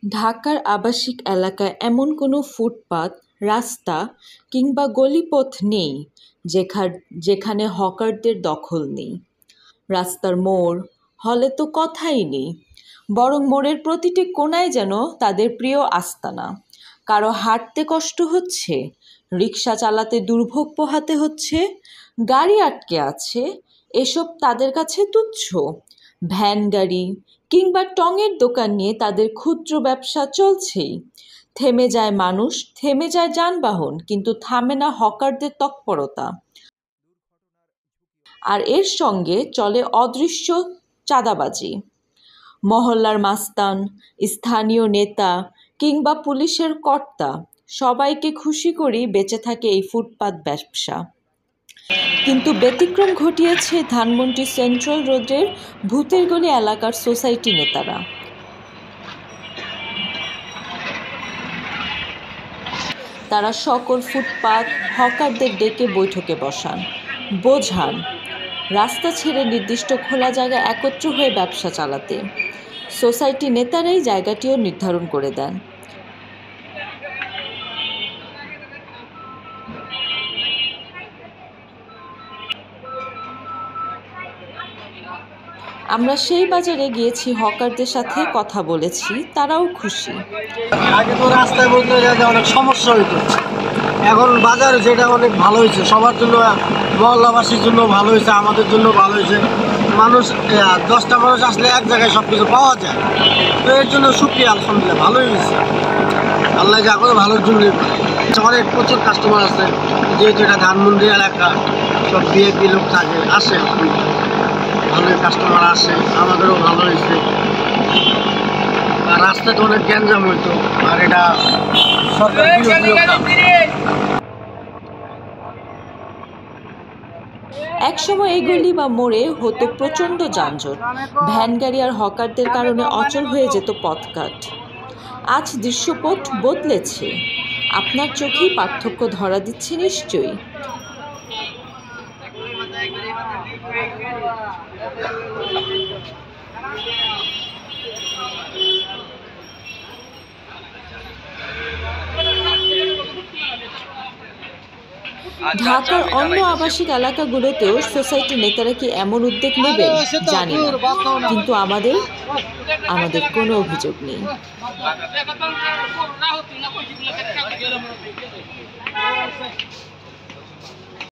ঢাকার আবাসিক এলাকায় এমন কোনো ফুটপাত, রাস্তা কিংবা গলিপথ নেই যেখানে হকারদের দখল নেই। রাস্তার মোড়, হলে তো কথাই নেই, বরং মোড়ের প্রতিটি কোণায় যেন তাদের প্রিয় আস্তানা। কারো হাঁটতে কষ্ট হচ্ছে, রিক্সা চালাতে দুর্ভোগ পোহাতে হচ্ছে, গাড়ি আটকে আছে, এসব তাদের কাছে তুচ্ছ। ভ্যান গাড়ি কিংবা টঙের দোকান নিয়ে তাদের ক্ষুদ্র ব্যবসা চলছেই। থেমে যায় মানুষ, থেমে যায় যানবাহন, কিন্তু থামে না হকারদের তৎপরতা। আর এর সঙ্গে চলে অদৃশ্য চাঁদাবাজি। মহল্লার মাস্তান, স্থানীয় নেতা কিংবা পুলিশের কর্তা সবাইকে খুশি করেই বেঁচে থাকে এই ফুটপাত ব্যবসা। কিন্তু ব্যতিক্রম ঘটিয়েছে ধানমন্ডি সেন্ট্রাল রোডের ভূতের গলি এলাকার সোসাইটি নেতারা। তারা সকল ফুটপাত হকারদের ডেকে বৈঠকে বসান, বোঝান রাস্তা ছেড়ে নির্দিষ্ট খোলা জায়গায় একত্র হয়ে ব্যবসা চালাতে। সোসাইটি নেতারাই জায়গাটিও নির্ধারণ করে দেন। আমরা সেই বাজারে গিয়েছি, হকারদের সাথে কথা বলেছি, তারাও খুশি। আগে তো রাস্তায় বলতে গেলে অনেক সমস্যা হইতো, এখন বাজার যেটা অনেক ভালো হয়েছে, সবার জন্য, মহল্লাবাসীর জন্য ভালো হয়েছে, আমাদের জন্য ভালো হয়েছে। মানুষ 10টা মানুষ আসলে এক জায়গায় সব কিছু পাওয়া যায়, তো এর জন্য সুক্রিয়া, আলহামদুলিল্লাহ ভালোই হয়েছে। আল্লাহ যা করে ভালোর জন্যই করে। অনেক প্রচুর কাস্টমার আছে, যেহেতু এটা ধানমন্ডি এলাকা, সব ভিআইপি লোক থাকে, আসে, ভালোই কাস্টমার আসে, আমাদেরও ভালো হয়েছে। আর রাস্তাতে অনেক গ্যাঞ্জাম হইতো, আর এটা সরকার একসময় এই গলি বা মোড়ে হতো প্রচণ্ড যানজট, ভ্যান গাড়ি আর হকারদের কারণে অচল হয়ে যেত পথঘাট। আজ দৃশ্যপট বদলেছে, আপনার চোখেই পার্থক্য ধরা দিচ্ছে নিশ্চয়ই। ঢাকার অন্য আবাসিক এলাকাগুলোতেও সোসাইটি নেতারা কি এমন উদ্যোগ নেবেন জানি না, কিন্তু আমাদের কোনো অভিযোগ নেই।